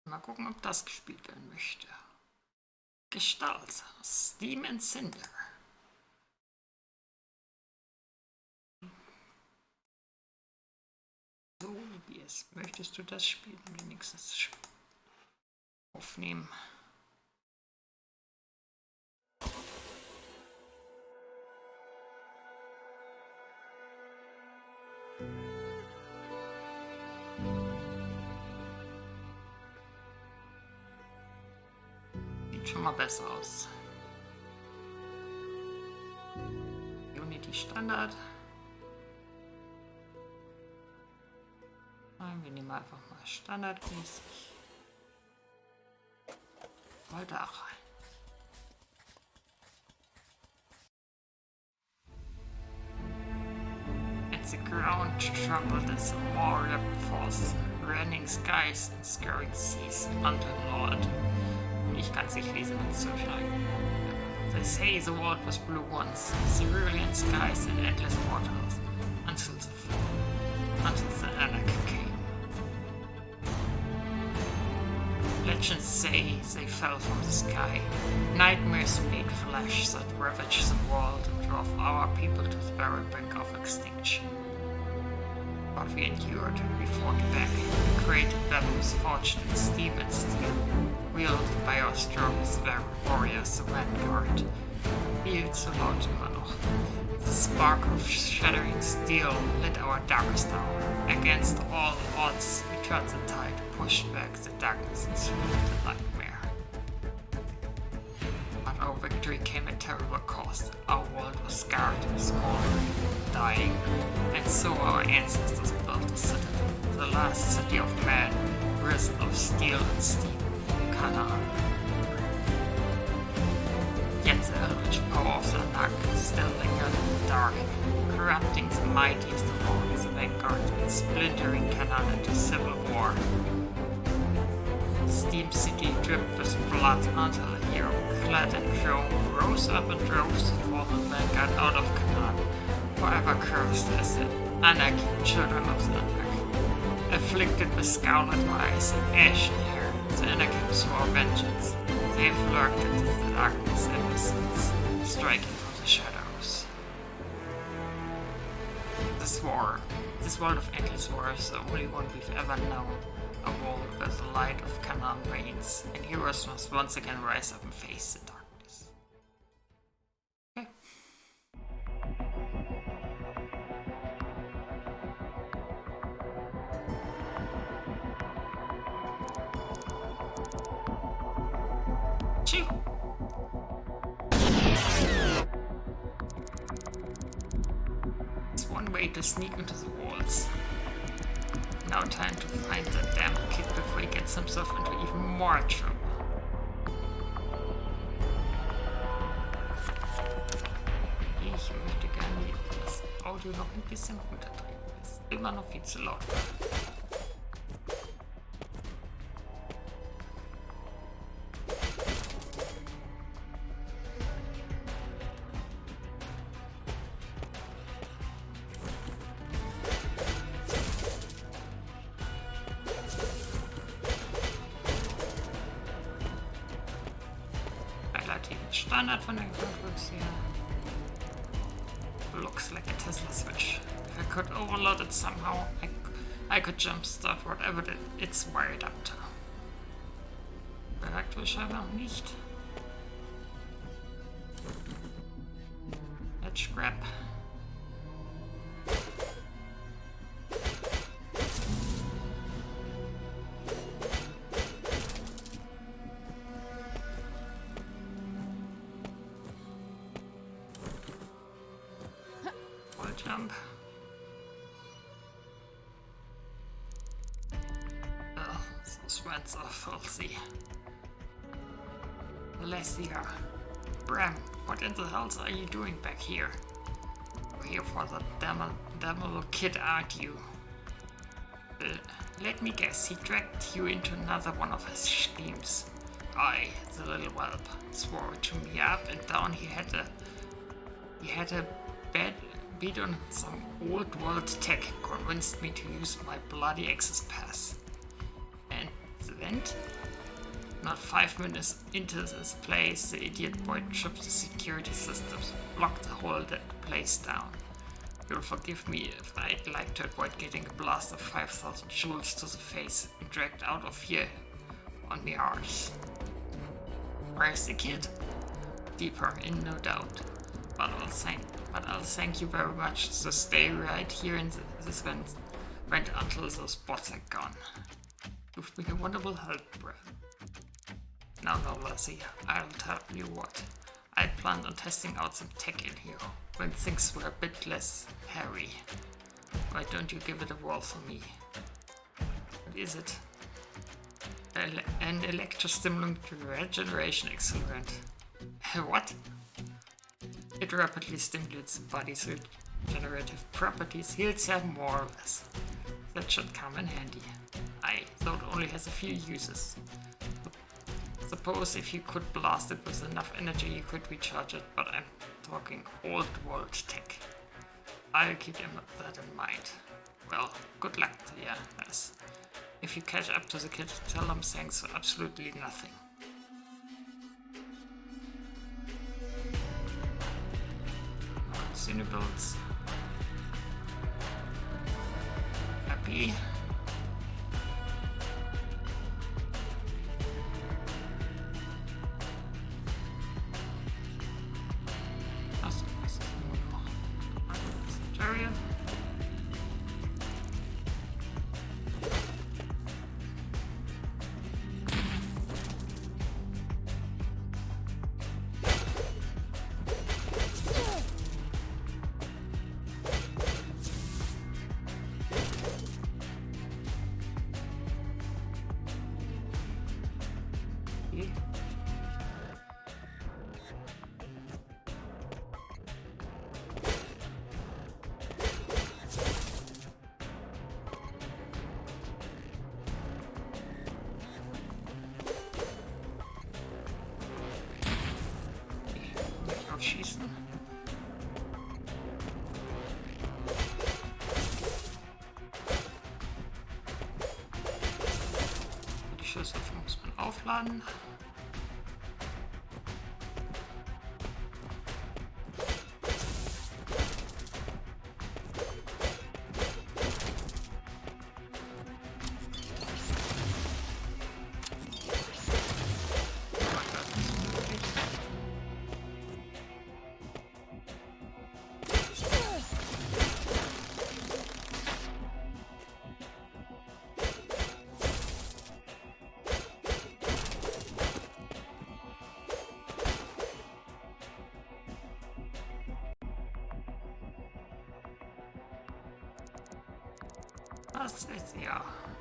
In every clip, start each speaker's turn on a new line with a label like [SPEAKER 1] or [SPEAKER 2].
[SPEAKER 1] Mal gucken, ob das gespielt werden möchte. Gestalt, Steam and Cinder. So, wie es möchtest du das spielen? Wenigstens aufnehmen. Sieht schon mal besser aus. Unity Standard. Wir nehmen einfach mal standardmäßig. Mal da rein. It's the ground troubled as a warrior force, rending skies and scouring seas until Lord. Ich kann es nicht lesen, wenn es zuschneiden. They say the world was blue once, cerulean skies and endless waters, until the anarchy came. Legends say they fell from the sky. Nightmares made flesh that ravaged the world and drove our people to the very brink of extinction. But we endured, we fought back, we created battles forged in steam and steel, wielded by our strongest warriors, the vanguard. Hielt so laut immer noch. The spark of shattering steel lit our darkest hour. Against all odds, we turned the tide, pushed back the darkness and slew the nightmare. But our victory came at terrible cost. Our world was scarred, smoldering, dying, and so our ancestors built the citadel, the last city of man, risen of steel and steam, Canaan. Yet the eldritch power of the Anak still lingered in the dark, corrupting the mightiest of all the vanguard and splintering Canaan into civil war. The steam city dripped with blood until a hero, clad in chrome, rose up and drove the fallen vanguard out of Canaan, forever cursed as the Anak, children of the Anak. Afflicted with scarlet eyes and ashen hair, the Anakim swore vengeance. They have lurked into the darkness ever since, striking from the shadows. This world of endless war is the only one we've ever known. A world where the light of Canaan reigns, and heroes must once again rise up and face the darkness. Okay. Choo! It's one way to sneak into the walls. Now time to find that damn kid before he gets himself into even more trouble. Ich möchte gerne das Audio noch ein bisschen runterdrehen. Es ist immer noch viel zu laut. Standard von der Grundgröße her. Looks like a Tesla switch. If I could overload it somehow, I could jumpstart whatever it's wired up to. Bereit wohl scheinbar noch nicht. Let's grab. Jump. Oh, those sweats are filthy. Alessia. Bram, what in the hell are you doing back here? You're here for the damnable kid, aren't you? Let me guess, he dragged you into another one of his schemes. Aye, the little whelp swore to me up and down he had a bad beat on some old world tech, convinced me to use my bloody access pass. And the vent? Not 5 minutes into this place, the idiot boy trips the security systems, lock the whole place down. You'll forgive me if I'd like to avoid getting a blast of 5,000 joules to the face and dragged out of here on the arse. Where's the kid? Deeper in, no doubt. But I'll thank you very much, so stay right here in this vent until those bots are gone. You've been a wonderful help, Brad. Now, Lassie, I'll tell you what. I planned on testing out some tech in here, when things were a bit less hairy. Why don't you give it a whirl for me? What is it? An electrostimulant regeneration accelerant. What? It rapidly stimulates the body's regenerative properties, heals them more or less. That should come in handy. Though it only has a few uses. Suppose if you could blast it with enough energy you could recharge it, but I'm talking old world tech. I'll keep that in mind. Well, good luck to you, Ness. If you catch up to the kid, tell him thanks for absolutely nothing. Consumables. Happy. Schießen. Die Schüsse muss man aufladen.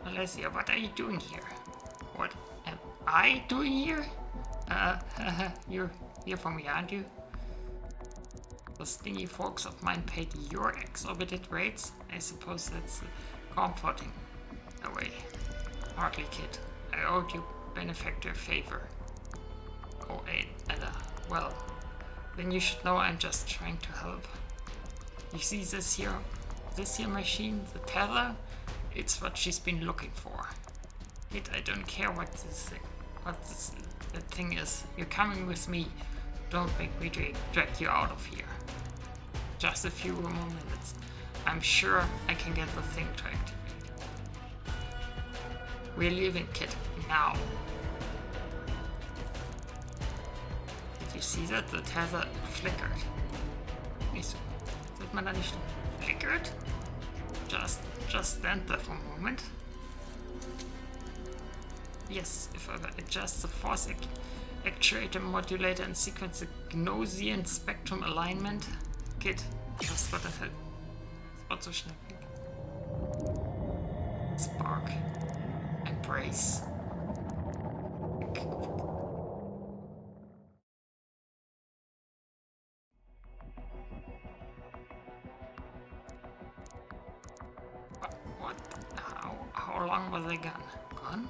[SPEAKER 1] Alessia, what are you doing here? What am I doing here? You're here for me, aren't you? The stingy folks of mine paid your exorbitant rates? I suppose that's comforting. No way. Hardly, kid. I owed you benefactor a favor. Oh, Ella. Well, then you should know I'm just trying to help. You see this here machine, the tether? It's what she's been looking for. Yet I don't care what that thing is. You're coming with me. Don't make me drag you out of here. Just a few more minutes. I'm sure I can get the thing to activate. We're leaving, kid. Now. Did you see that? The tether flickered. Nicht so. Sieht man da nicht? Flickered? Just stand there for a moment. Yes, if I adjust the force actuator modulator and sequence the Gaussian spectrum alignment. Kid, just what the hell? Spot so schnell. Spark. Embrace. How long was I gone? Gone?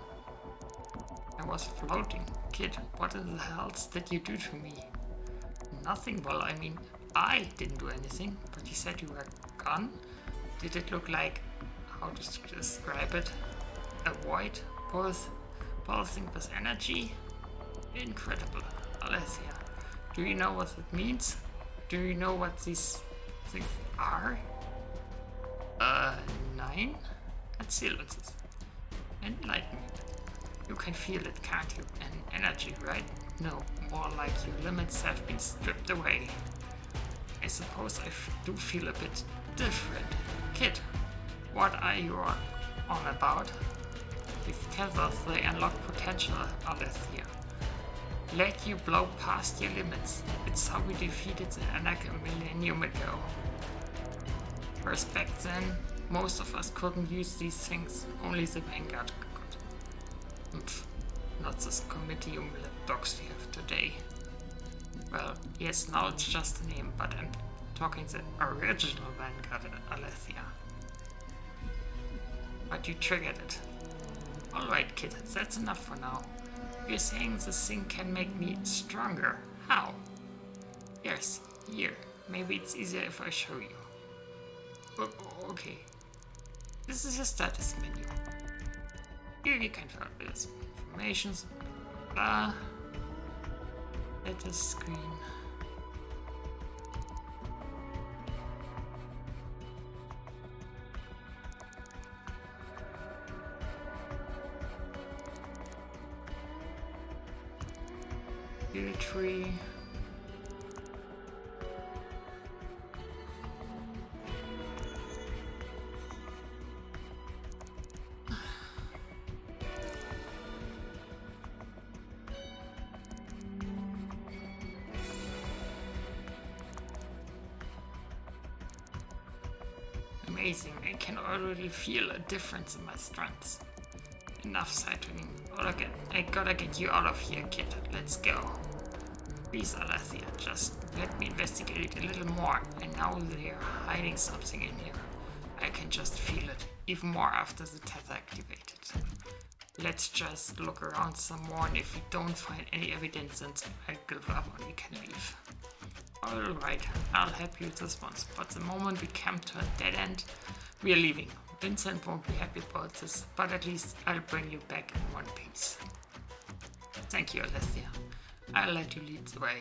[SPEAKER 1] I was floating. Kid, what in the hell did you do to me? Nothing. Well, I mean, I didn't do anything, but you said you were gone. Did it look like, how to describe it? A void? pulsing with energy. Incredible. Alessia, do you know what it means? Do you know what these things are? 9? And silences. Enlighten me. You can feel it, can't you? And energy, right? No, more like your limits have been stripped away. I suppose I do feel a bit different. Kid, what are you on about? These tethers, they unlock potential, Alessia. Let you blow past your limits. It's how we defeated the Anak a millennium ago. First back then, most of us couldn't use these things. Only the Vanguard could. Not this comitium dogs we have today. Well, yes, now it's just a name, but I'm talking the original Vanguard, Alessia. But you triggered it. Alright, kid, that's enough for now. You're saying this thing can make me stronger. How? Yes, here. Maybe it's easier if I show you. Okay. This is your status menu. Here you can find this information, blah. Status screen. Tree. Amazing, I can already feel a difference in my strengths. Enough cycling. I gotta get you out of here, kid. Let's go. Please, Alessia, just let me investigate a little more. And now they're hiding something in here. I can just feel it, even more after the tether activated. Let's just look around some more, and if we don't find any evidence, then I'll give up and we can leave. Alright, I'll help you with this once, but the moment we come to a dead end, we are leaving. Vincent won't be happy about this, but at least I'll bring you back in one piece. Thank you, Alessia. I'll let you lead the way.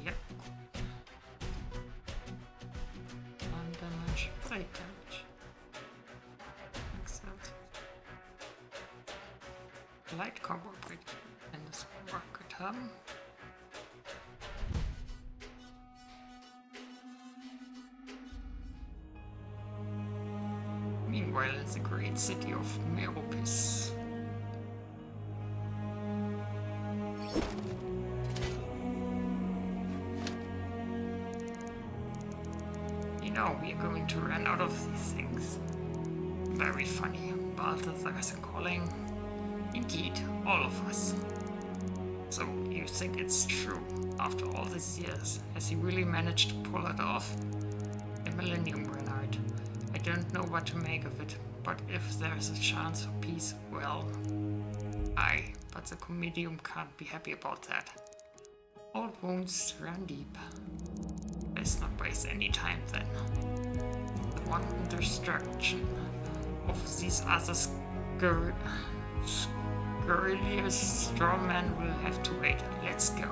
[SPEAKER 1] Yep. 1 damage, 3 damage. Excellent. Light combo break in this rocket hub. Meanwhile, in the great city of Meropis. You know, we are going to run out of these things. Very funny. Balthazar is calling. Indeed, all of us. So, you think it's true? After all these years, has he really managed to pull it off? A millennium, Renard. I don't know what to make of it, but if there's a chance for peace, well... Aye, but the Comedium can't be happy about that. Old wounds run deep. Let's not waste any time then. The one destruction of these other scurrilous straw men will have to wait. Let's go.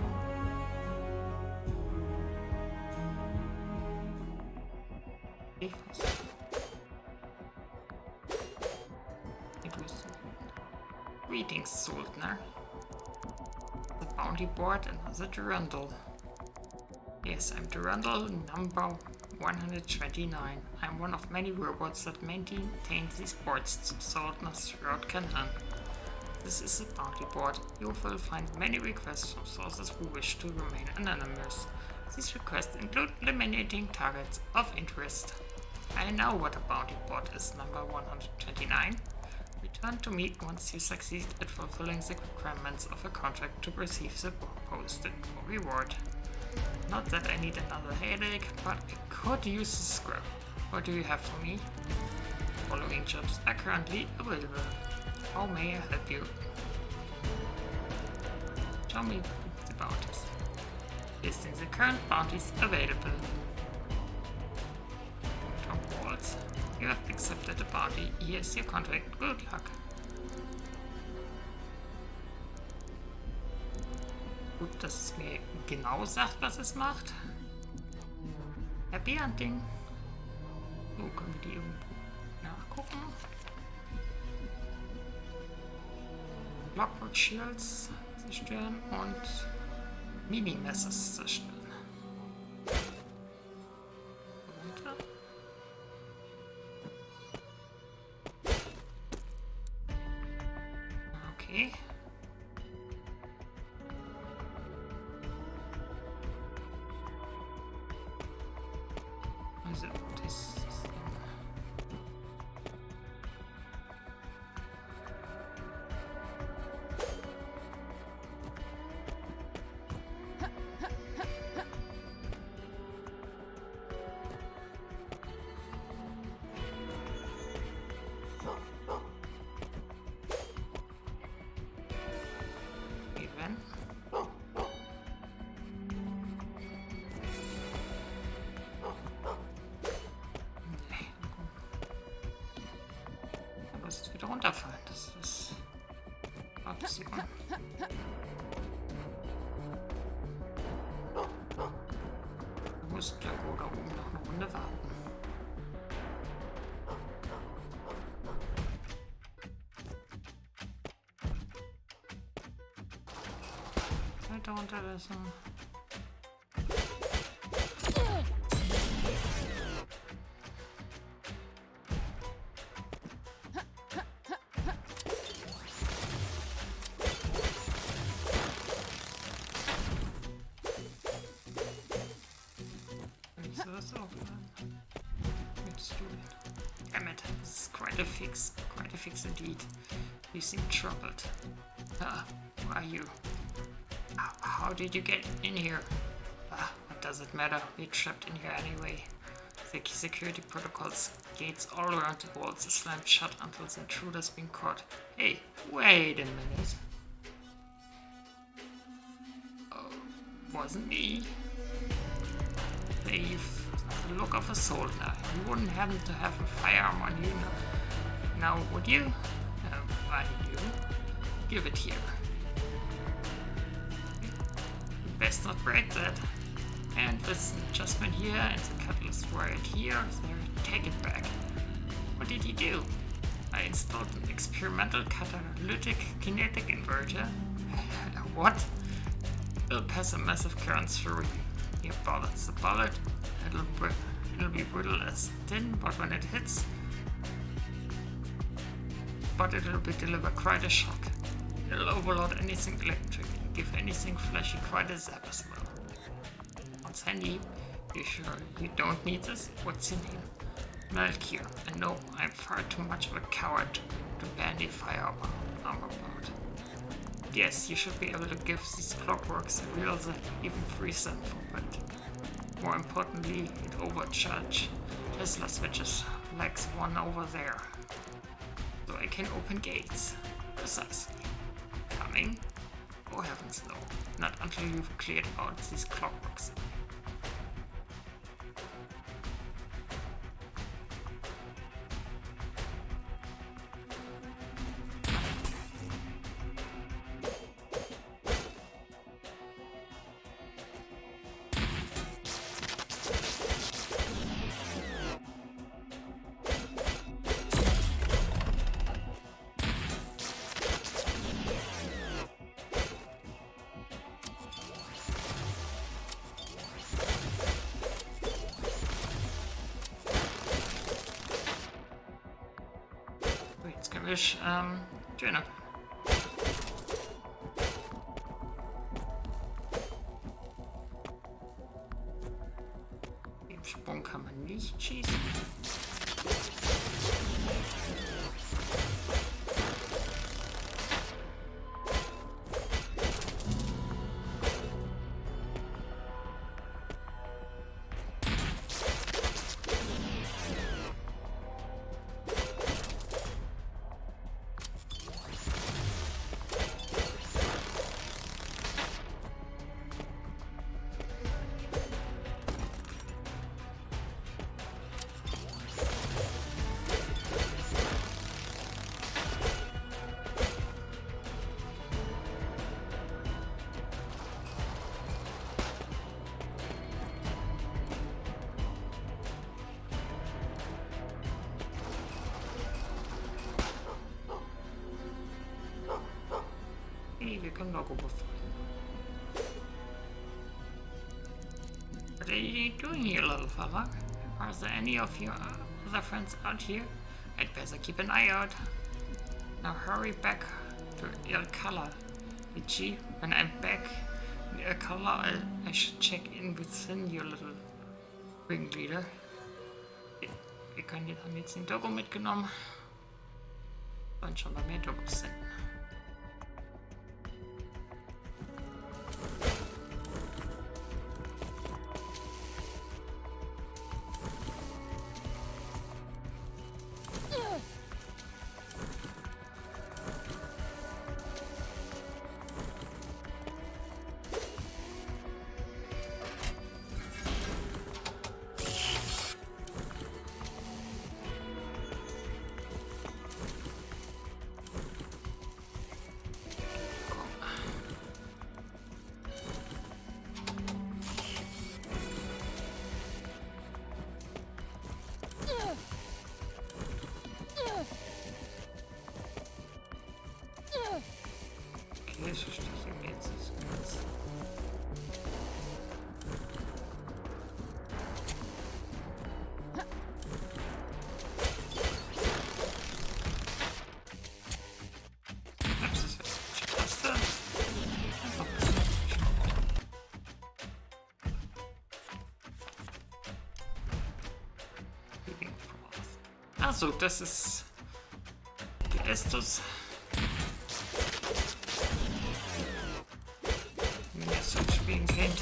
[SPEAKER 1] Greetings, Sultner. The bounty board and the Durandal. Yes, I'm Durandal number 129. I'm one of many robots that maintain these boards to Sultners throughout Canaan. This is the bounty board. You will find many requests from sources who wish to remain anonymous. These requests include eliminating targets of interest. I know what a bounty board is, number 129. Return to me once you succeed at fulfilling the requirements of a contract to receive the posted reward. Not that I need another headache, but I could use the scrap. What do you have for me? Following jobs are currently available. How may I help you? Tell me about this. Listing the current bounties available. Top walls. You have accepted a bounty. Here's your contract. Good luck. Gut, dass es mir genau sagt, was es macht. Happy Hunting. So, können wir die irgendwo nachgucken. Clockwork Shields zerstören und Mini-Messes zerstören. Runter. Okay. Also, das ist Event. Da muss es wieder runterfallen. Das ist Option. Du musst irgendwo da oben noch eine Runde warten. Weiter runterlassen. Sowas aufladen. Damn it, this is quite a fix indeed. You seem troubled. Who are you? How did you get in here? What does it matter? We're trapped in here anyway. The security protocols, gates all around the walls are slammed shut until the intruder's been caught. Hey, wait a minute. Oh, wasn't me. You've the look of a soldier. You wouldn't happen to have a firearm on you now, would you? Why do? Give it here. You best not break that. And this adjustment here and the catalyst right here, there, take it back. What did you do? I installed an experimental catalytic kinetic inverter. What? It'll pass a massive current through your bullet's the bullet. It'll be brittle as thin, but when it hits, it'll deliver quite a shock. It'll overload anything electric and give anything flashy quite a zap as well. Once handy, you sure you don't need this? What's your name? Malkier. And no, I'm far too much of a coward to bandy firearm about. Yes, you should be able to give these clockworks a real zap, even freeze them for it. More importantly, it overcharge Tesla switches like the one over there. So I can open gates. Precisely. Coming? Oh heavens no. Not until you've cleared out these clockworks. Skirmish, Trainer. Im Sprung kann man nicht schießen. im Logo befreien. What are you doing here, little fella? Are there any of your other friends out here? I'd better keep an eye out. Now hurry back to your color. Itchy, when I'm back in your color, I should check in with Cinder, little Ringleader. Haben jetzt den Dogo mitgenommen. Und schon bei mehr Dogos sind. Okay, so stehe ich jetzt ganz. Achso, das ist die Estus. Wenn ihr es schon spielen kennt.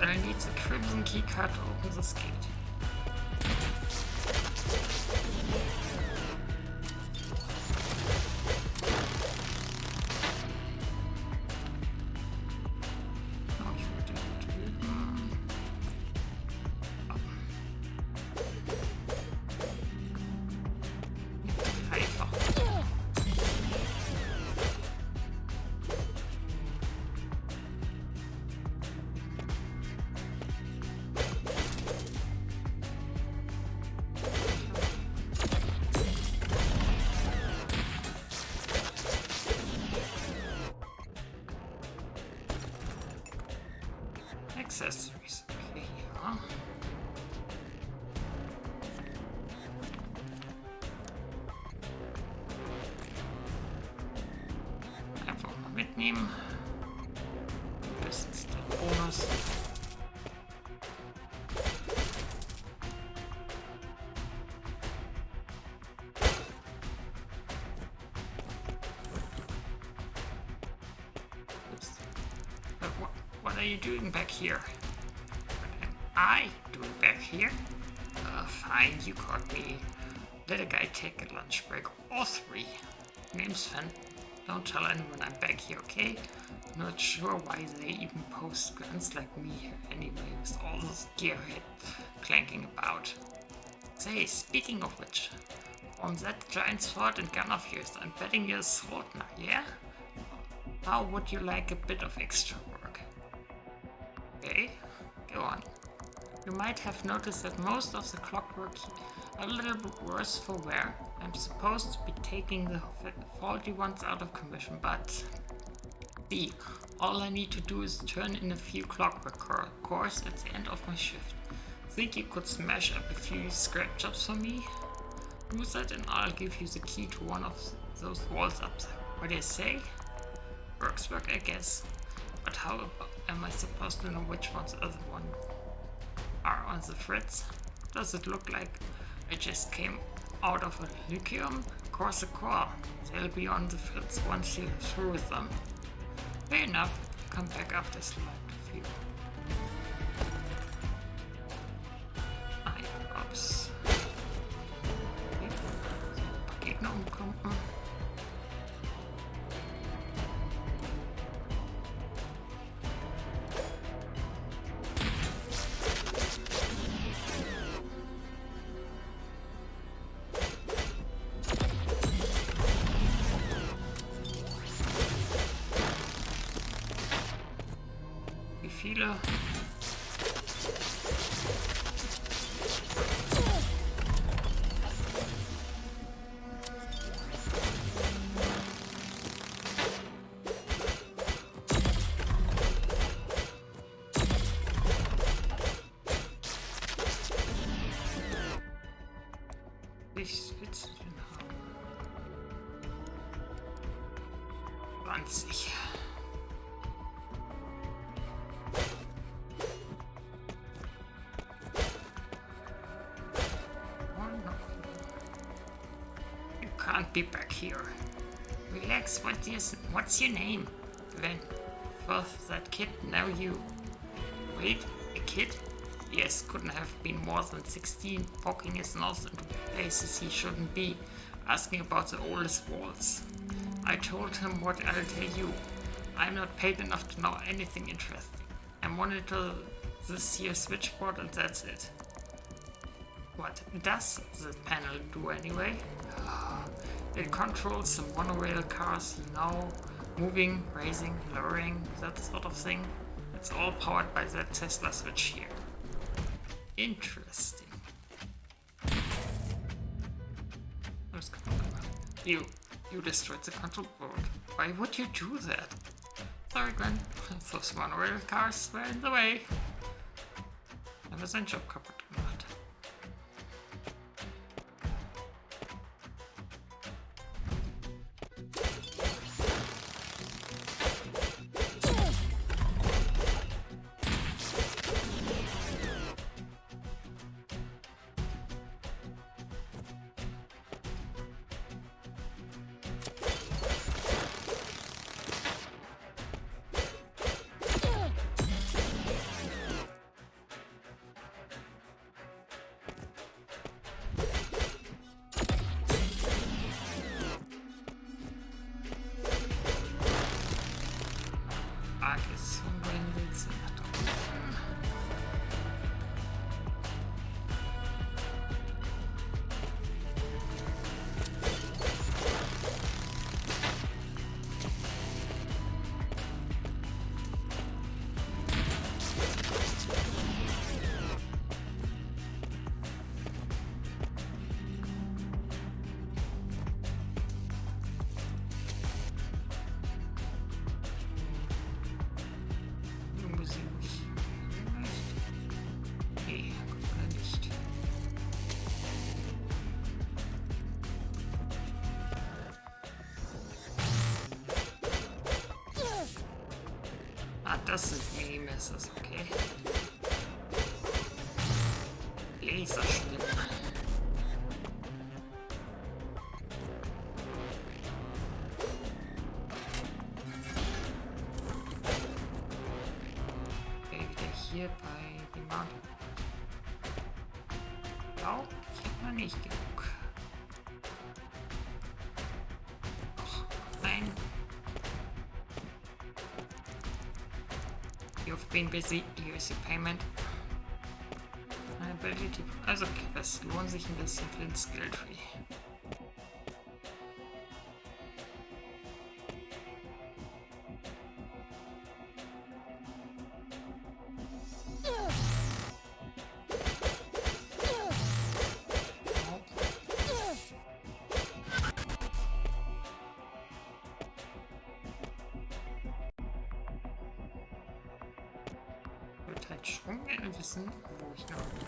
[SPEAKER 1] I need the crimson key card to open this gate. Accessories. Okay, ja. Einfach mal mitnehmen. Das ist der Bonus. What are you doing back here? What am I doing back here? Fine, you caught me. Let a guy take a lunch break or 3. Name's Fan. Don't tell anyone I'm back here, okay? Not sure why they even post guns like me here anyway, with all this gearhead clanking about. Say, speaking of which, on that giant sword and gun of yours, I'm betting you're a sword now, yeah? How would you like a bit of extra work? Okay, go on. You might have noticed that most of the clockwork are a little bit worse for wear. I'm supposed to be taking the faulty ones out of commission, but see, all I need to do is turn in a few clockwork cores at the end of my shift. Think you could smash up a few scrap jobs for me? Do that and I'll give you the key to one of those walls up there. What do you say? Works work, I guess. But how am I supposed to know which ones the other one are on the fritz? Does it look like I just came out of a lyceum? Of course, a core. They'll be on the fritz once you're through with them. Fair enough. Come back after slide view. Oops. Okay. viele. Ich willst du denn haben? 20. You can't be back here. Relax, what's your name? When? Well, that kid, now you. Wait, a kid? Yes, couldn't have been more than 16, poking his nose into places he shouldn't be, asking about the oldest walls. I told him what I'll tell you. I'm not paid enough to know anything interesting. I monitor this here switchboard and that's it. What does the panel do anyway? It controls some monorail cars, you know, moving, raising, lowering, that sort of thing. It's all powered by that Tesla switch here. Interesting. You destroyed the control board. Why would you do that? Sorry, Gwen. Those monorail cars were in the way. Haben seinen Job kaputt gemacht. Das sind Mini-Messes, okay. Laserschnitt. Okay, wieder hier bei dem Mount. Oh, ich hab noch nicht genug. Och, nein. You've been busy, here's your payment. Ability. Also, das lohnt sich ein bisschen für den Skill Tree. Ich würde halt schon gerne wissen, wo ich noch bin.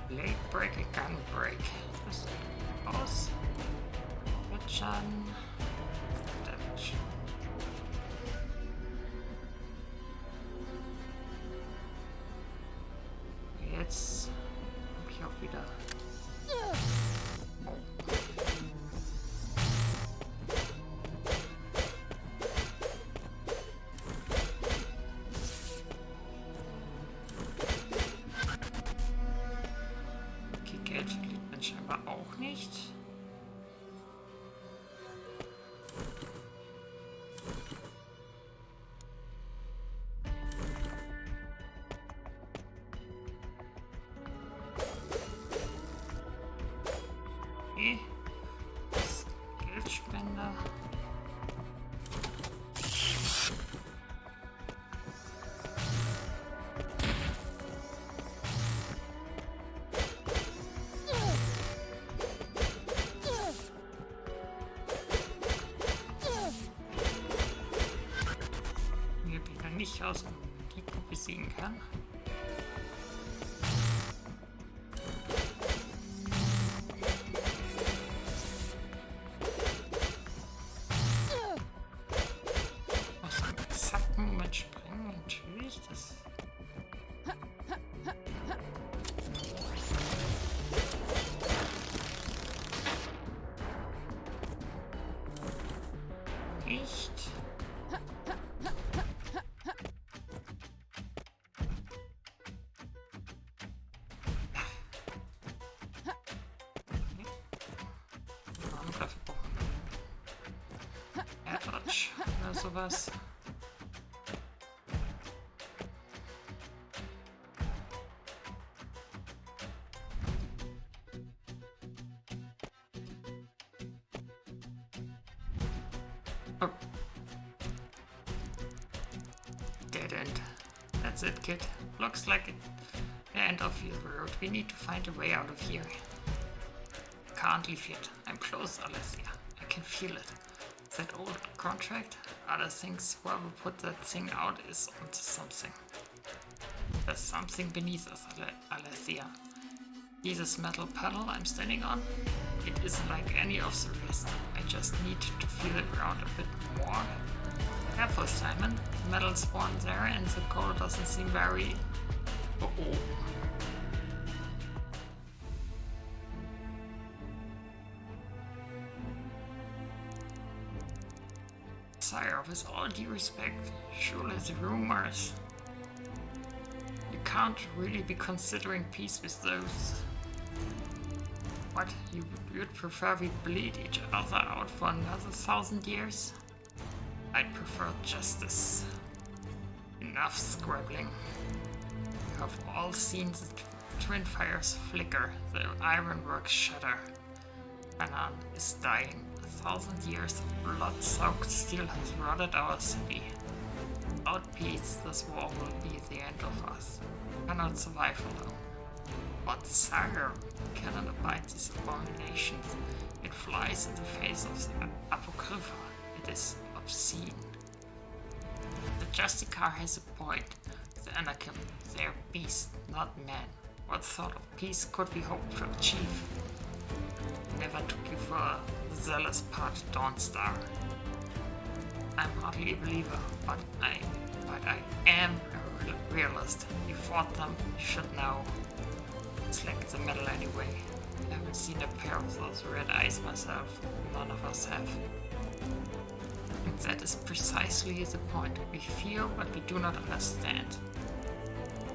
[SPEAKER 1] Blade Break, Gun Break. Was ist aus? Mit Schaden. Damage. wieder. Oh. Okay, Geld verliert man scheinbar auch nicht. Okay. Geldspender. Mir wieder nicht aus, wenn man die besiegen kann. Nicht. Angriff brauchen. Erdrutsch oder sowas. Oh. Dead end. That's it, kid. Looks like it. The end of the road. We need to find a way out of here. Can't leave yet. I'm close, Alessia. I can feel it. That old contract? Other things, whoever put that thing out is onto something. There's something beneath us, Alessia. See this metal panel I'm standing on? It isn't like any of the rest. I just need to feel it around a bit more. Careful, Simon. The metal's spawned there and the coal doesn't seem very... Uh-oh. Sire, with all due respect, surely the rumors... You can't really be considering peace with those... What, you'd prefer we bleed each other out for another 1,000 years? I'd prefer justice. Enough scrabbling. You have all seen the twin fires flicker, the ironworks shatter. Canaan is dying. 1,000 years of blood-soaked steel has rotted our city. Without peace, this war will be the end of us. We cannot survive alone. But Sire cannot abide these abominations. It flies in the face of the Apocrypha. It is obscene. The Justicar has a point. The Anakim, they are beasts, not men. What sort of peace could we hope to achieve? Never took you for a zealous part Dawnstar. I'm hardly a believer, but I am a realist. You fought them, you should know. Select the metal anyway. I haven't seen a pair of those red eyes myself. None of us have. And that is precisely the point. We fear what we do not understand.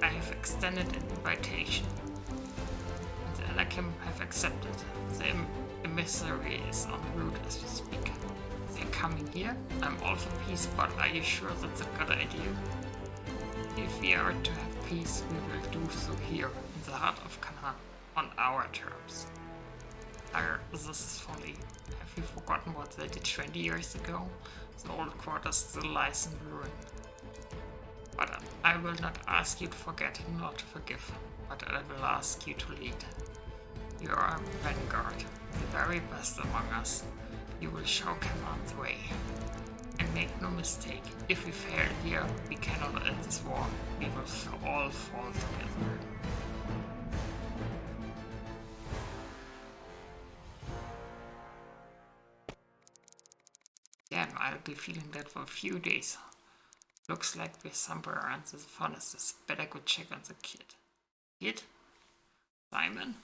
[SPEAKER 1] I have extended an invitation. And the Anakim have accepted. The emissary is en route as we speak. They're coming here. I'm all for peace, but are you sure that's a good idea? If we are to have peace, we will do so here, in the heart of Canaan, on our terms. This is folly. Have you forgotten what they did 20 years ago? The old quarter still lies in ruin. But I will not ask you to forget nor to forgive, but I will ask you to lead. You are a vanguard, the very best among us. You will show Canaan's way. And make no mistake, if we fail here, we cannot end this war. We will all fall together. Damn, I'll be feeling that for a few days. Looks like we're somewhere around the furnaces. Better go check on the kid. Kid? Simon?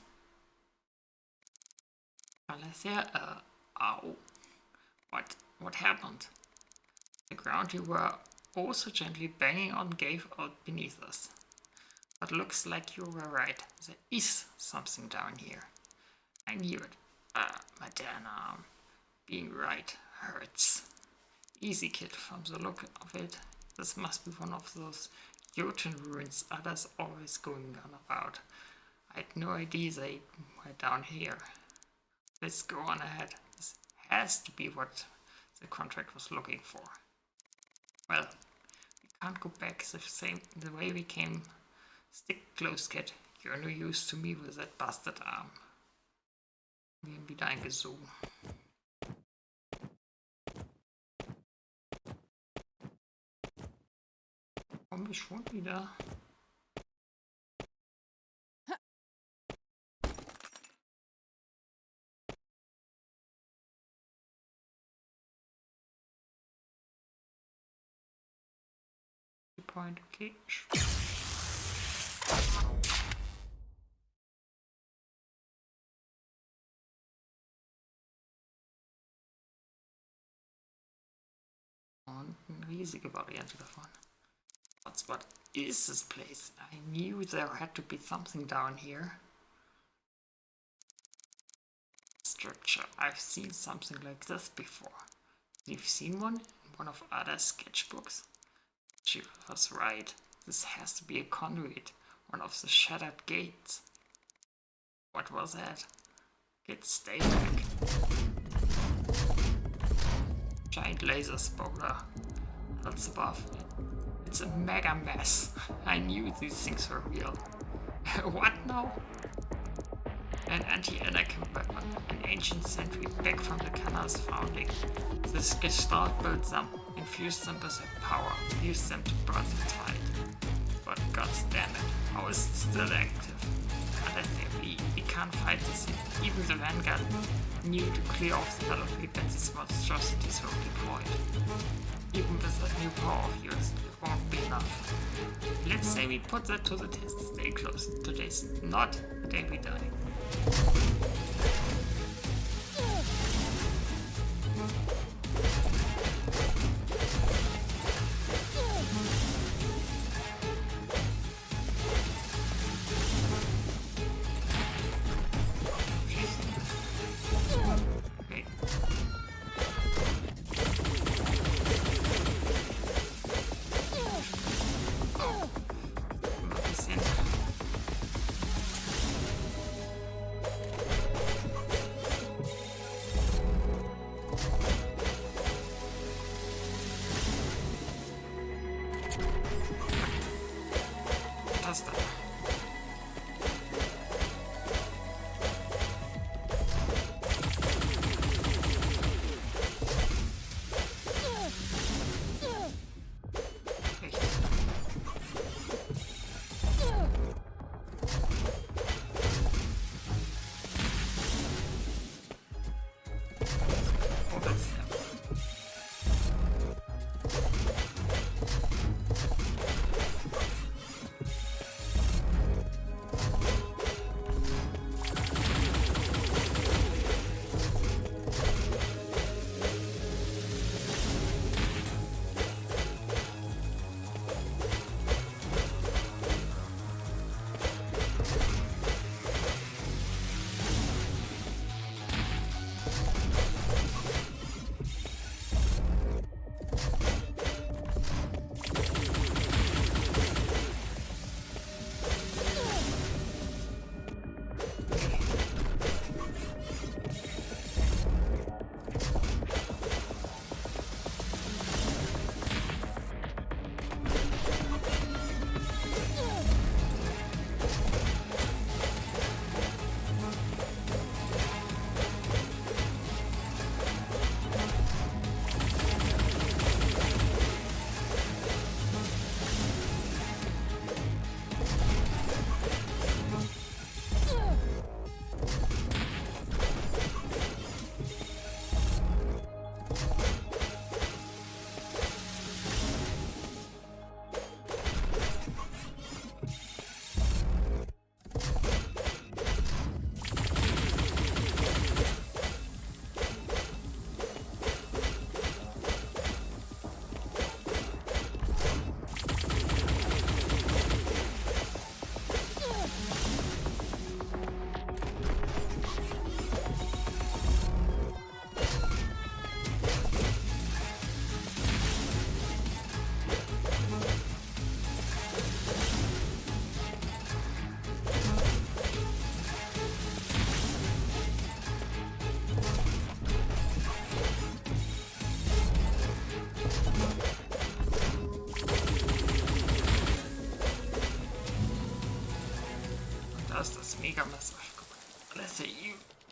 [SPEAKER 1] Alessia, ow. What happened? The ground you were oh so gently banging on gave out beneath us. But looks like you were right. There is something down here. I knew it. My damn arm. Being right hurts. Easy, kid, from the look of it. This must be one of those Jotun ruins others always going on about. I had no idea they were down here. Let's go on ahead. This has to be what the contract was looking for. Well, we can't go back the way we came. Stick close, kid. You're no use to me with that bastard arm. Gehen wieder eingesogen. Kommen wir schon wieder? Point, okay. Und eine riesige Variante davon. What is this place? I knew there had to be something down here. Structure. I've seen something like this before. You've seen one in one of other sketchbooks? She was right. This has to be a conduit, one of the shattered gates. What was that? Kid, stay back. Giant laser spoiler. That's above. It's a mega mess. I knew these things were real. What now? An anti-anarchy weapon, an ancient sentry back from the Kana's founding. This Gestalt built them, infused them with their power, used them to burn the tide. But goddamn it, how is it still active? Can let there be? We can't fight this thing. Even the Vanguard knew to clear off the battlefield when these monstrosities were deployed. Even with that new power of yours, it won't be enough. Let's say we put that to the test. Stay close. Today's not the day we die.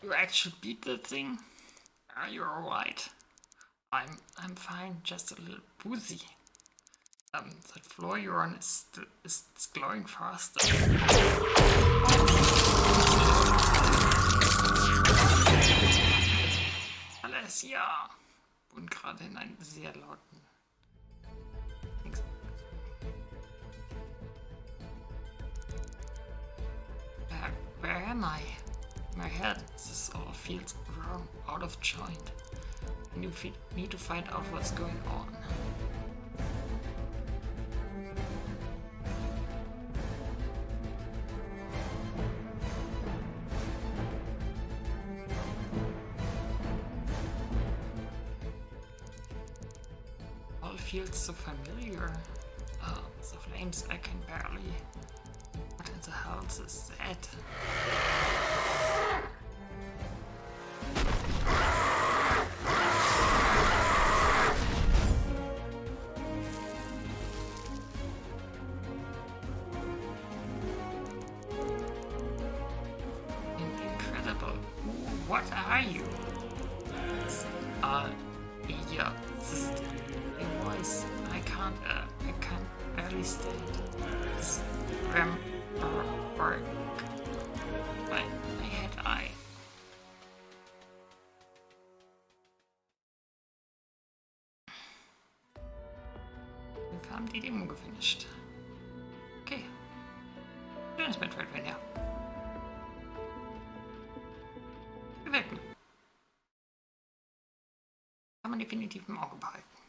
[SPEAKER 1] You actually beat the thing? You're alright. I'm fine, just a little woozy. That floor you're on is glowing faster. Alessia! Und gerade in einen sehr lauten Where am I? My head, this all feels wrong, out of joint. And you need to find out what's going on. All feels so familiar. The flames I can barely. What in the hell is that? Incredible. What are you? Yeah, this is the voice. I can't barely stand. It's my head eye. Wir haben die Demo gefinisht. Okay. Schönes Metroidvania. Gefällt mir. Kann man definitiv im Auge behalten.